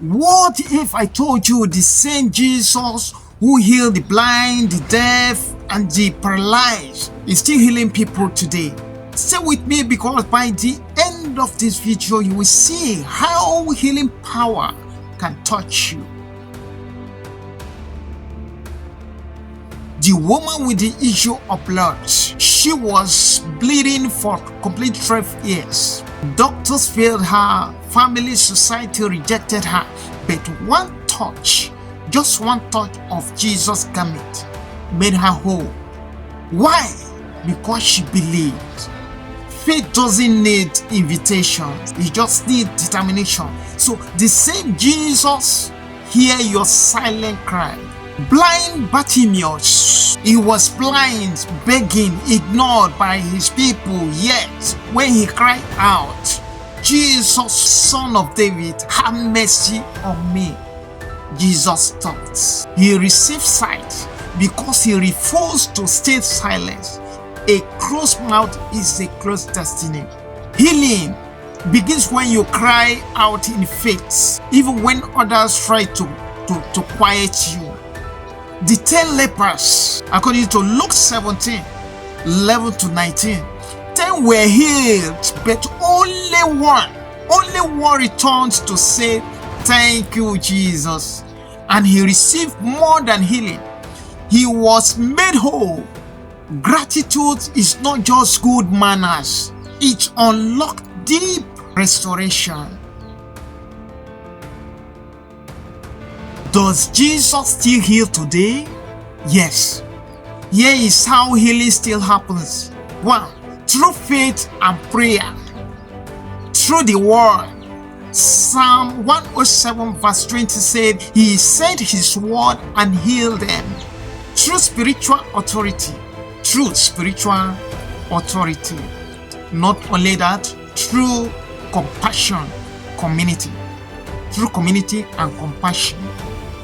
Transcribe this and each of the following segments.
What if I told you the same Jesus who healed the blind, the deaf, and the paralyzed is still healing people today? Stay with me, because by the end of this video, you will see how healing power can touch you. The woman with the issue of blood, she was bleeding for complete 12 years. Doctors failed her, family, society rejected her, but one touch, just one touch of Jesus' garment made her whole. Why? Because she believed. Faith doesn't need invitations, it just needs determination. So the same Jesus hear your silent cry. Blind Bartimaeus, he was blind, begging, ignored by his people, yet when he cried out, Jesus, Son of David, have mercy on me, Jesus stopped. He received sight because he refused to stay silent. A closed mouth is a closed destiny. Healing begins when you cry out in faith, even when others try to quiet you. The 10 lepers, according to Luke 17, 11 to 19, 10 were healed, but only one returned to say, "Thank you, Jesus." And he received more than healing. He was made whole. Gratitude is not just good manners, it unlocks deep restoration. Does Jesus still heal today? Yes. Here is how healing still happens. 1. Through faith and prayer. Through the word. Psalm 107 verse 20 said, He sent His word and healed them. Through spiritual authority. Through spiritual authority. Not only that, through compassion, community. Through community and compassion.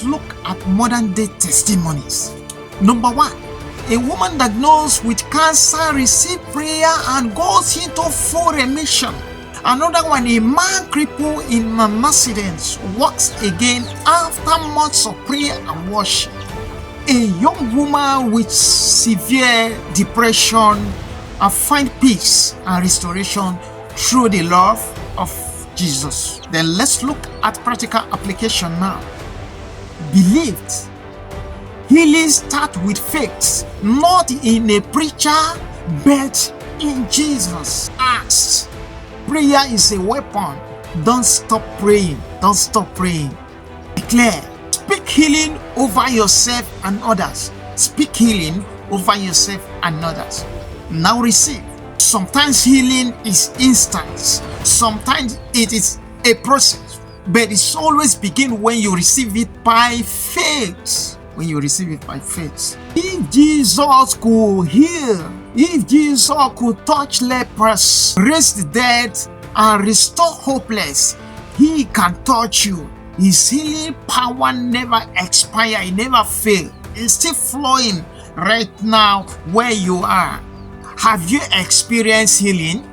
Look at modern day testimonies. Number 1, a woman diagnosed with cancer received prayer and goes into full remission. Another one, a man crippled in an accident walks again after months of prayer and worship. A young woman with severe depression find peace and restoration through the love of Jesus. Then let's look at practical application now. Believed. Healing starts with faith, not in a preacher, but in Jesus. Ask. Prayer is a weapon. Don't stop praying. Don't stop praying. Declare. Speak healing over yourself and others. Speak healing over yourself and others. Now receive. Sometimes healing is instant. Sometimes it is a process. But it's always begin when you receive it by faith. When you receive it by faith. If Jesus could heal, if Jesus could touch lepers, raise the dead, and restore hopeless, He can touch you. His healing power never expires, it never fails. It's still flowing right now where you are. Have you experienced healing?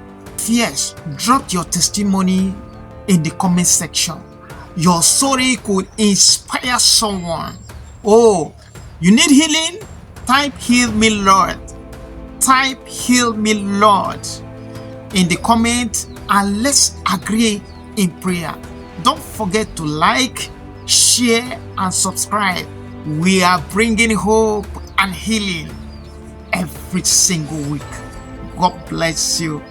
Yes, drop your testimony in the comment section. Your story could inspire someone. Oh, you need healing? Type "Heal me, Lord." Type "Heal me, Lord" in the comment and let's agree in prayer. Don't forget to like, share, and subscribe. We are bringing hope and healing every single week. God bless you.